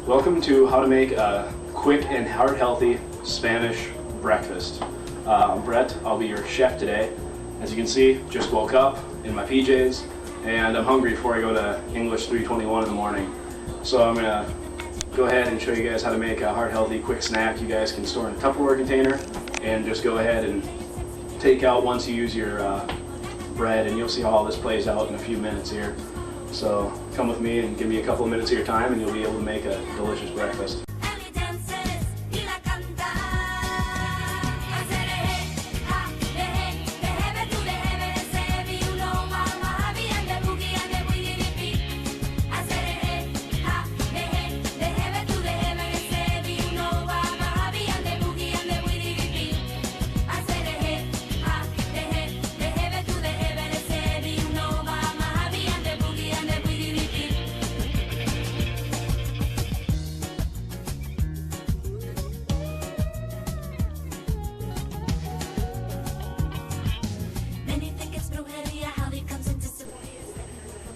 Welcome to how to make a quick and heart-healthy Spanish breakfast. I'm Brett, I'll be your chef today. As you can see, just woke up in my PJs and I'm hungry before I go to English 321 in the morning. So I'm going to go ahead and show you guys how to make a heart-healthy quick snack you guys can store in a Tupperware container and just go ahead and take out once you use your bread, and you'll see how all this plays out in a few minutes here. So come with me and give me a couple of minutes of your time and you'll be able to make a delicious breakfast.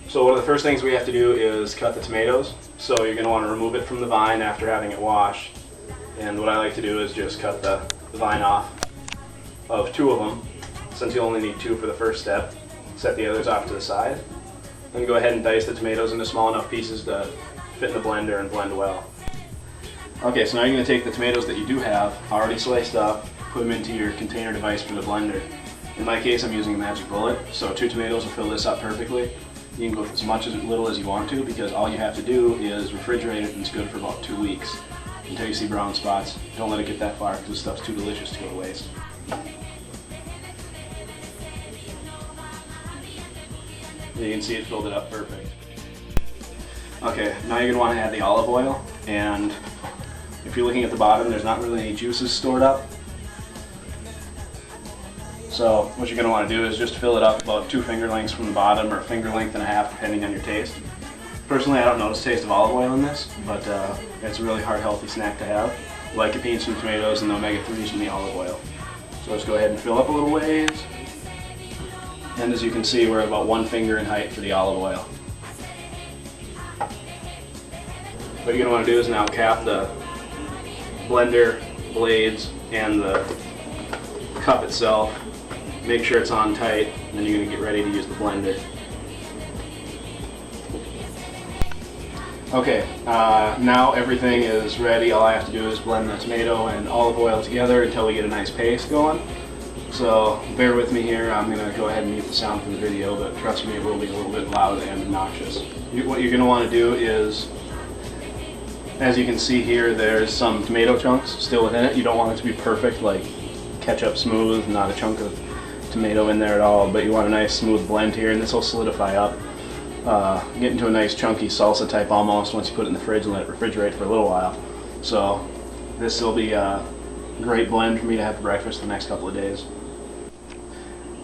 So one of the first things we have to do is cut the tomatoes. So you're going to want to remove it from the vine after having it washed. And what I like to do is just cut the vine off of 2 of them, since you only need 2 for the first step. Set the others off to the side. Then go ahead and dice the tomatoes into small enough pieces to fit in the blender and blend well. Okay, so now you're going to take the tomatoes that you do have already sliced up, put them into your container device for the blender. In my case, I'm using a magic bullet, so 2 tomatoes will fill this up perfectly. You can go with as much as little as you want to, because all you have to do is refrigerate it and it's good for about 2 weeks until you see brown spots. Don't let it get that far because this stuff's too delicious to go to waste. You can see it filled it up perfect. Okay, now you're going to want to add the olive oil, and if you're looking at the bottom, there's not really any juices stored up. So what you're going to want to do is just fill it up about 2 finger lengths from the bottom, or a finger length and a half depending on your taste. Personally, I don't notice taste of olive oil in this, but it's a really heart-healthy snack to have. Lycopenes from tomatoes and the omega-3s from the olive oil. So let's go ahead and fill up a little ways. And as you can see, we're at about 1 finger in height for the olive oil. What you're going to want to do is now cap the blender blades and the cup itself. Make sure it's on tight, and then you're going to get ready to use the blender. Okay, now everything is ready. All I have to do is blend the tomato and olive oil together until we get a nice paste going. So bear with me here. I'm going to go ahead and mute the sound from the video, but trust me, it will be a little bit loud and obnoxious. What you're going to want to do is, as you can see here, there's some tomato chunks still within it. You don't want it to be perfect, like ketchup smooth, not a chunk of tomato in there at all, but you want a nice smooth blend here, and this will solidify up, get into a nice chunky salsa type almost once you put it in the fridge and let it refrigerate for a little while. So this will be a great blend for me to have for breakfast the next couple of days.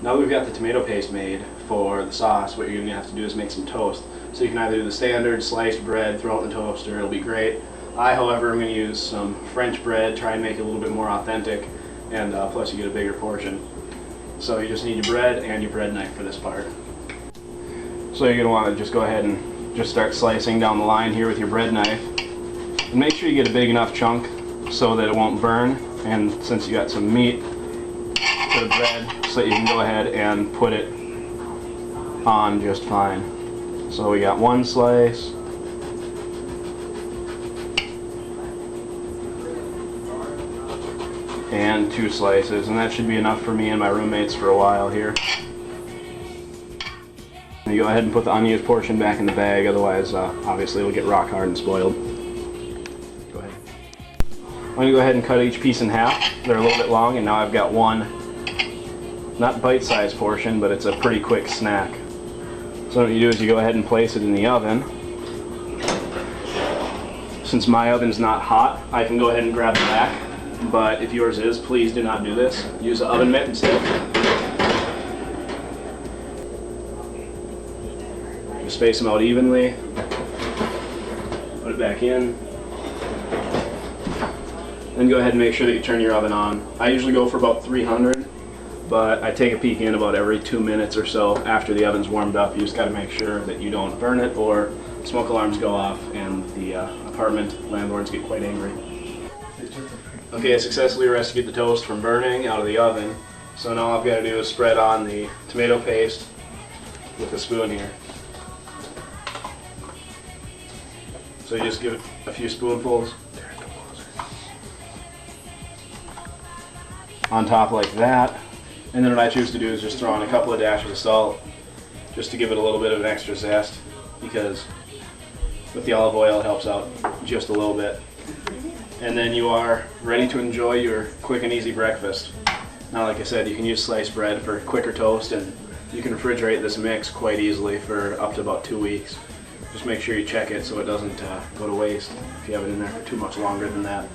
Now that we've got the tomato paste made for the sauce, what you're going to have to do is make some toast. So you can either do the standard sliced bread, throw it in the toaster, it'll be great. I, however, am going to use some French bread, try and make it a little bit more authentic, and plus you get a bigger portion. So you just need your bread and your bread knife for this part. So you're going to want to just go ahead and just start slicing down the line here with your bread knife. And make sure you get a big enough chunk so that it won't burn. And since you got some meat for the bread, so that you can go ahead and put it on just fine. So we got 1 slice. And 2 slices, and that should be enough for me and my roommates for a while here. And you go ahead and put the unused portion back in the bag, otherwise obviously it'll get rock hard and spoiled. Go ahead. I'm going to go ahead and cut each piece in half. They're a little bit long, and now I've got 1, not bite-sized portion, but it's a pretty quick snack. So what you do is you go ahead and place it in the oven. Since my oven's not hot, I can go ahead and grab the back. But if yours is, please do not do this. Use the oven mitt instead. Just space them out evenly. Put it back in. Then go ahead and make sure that you turn your oven on. I usually go for about 300, but I take a peek in about every 2 minutes or so after the oven's warmed up. You just got to make sure that you don't burn it or smoke alarms go off and the apartment landlords get quite angry. Okay, I successfully rescued the toast from burning out of the oven. So now all I've got to do is spread on the tomato paste with a spoon here. So you just give it a few spoonfuls on top like that. And then what I choose to do is just throw on a couple of dashes of salt just to give it a little bit of an extra zest, because with the olive oil it helps out just a little bit. And then you are ready to enjoy your quick and easy breakfast. Now, like I said, you can use sliced bread for quicker toast, and you can refrigerate this mix quite easily for up to about 2 weeks. Just make sure you check it so it doesn't go to waste if you have it in there for too much longer than that.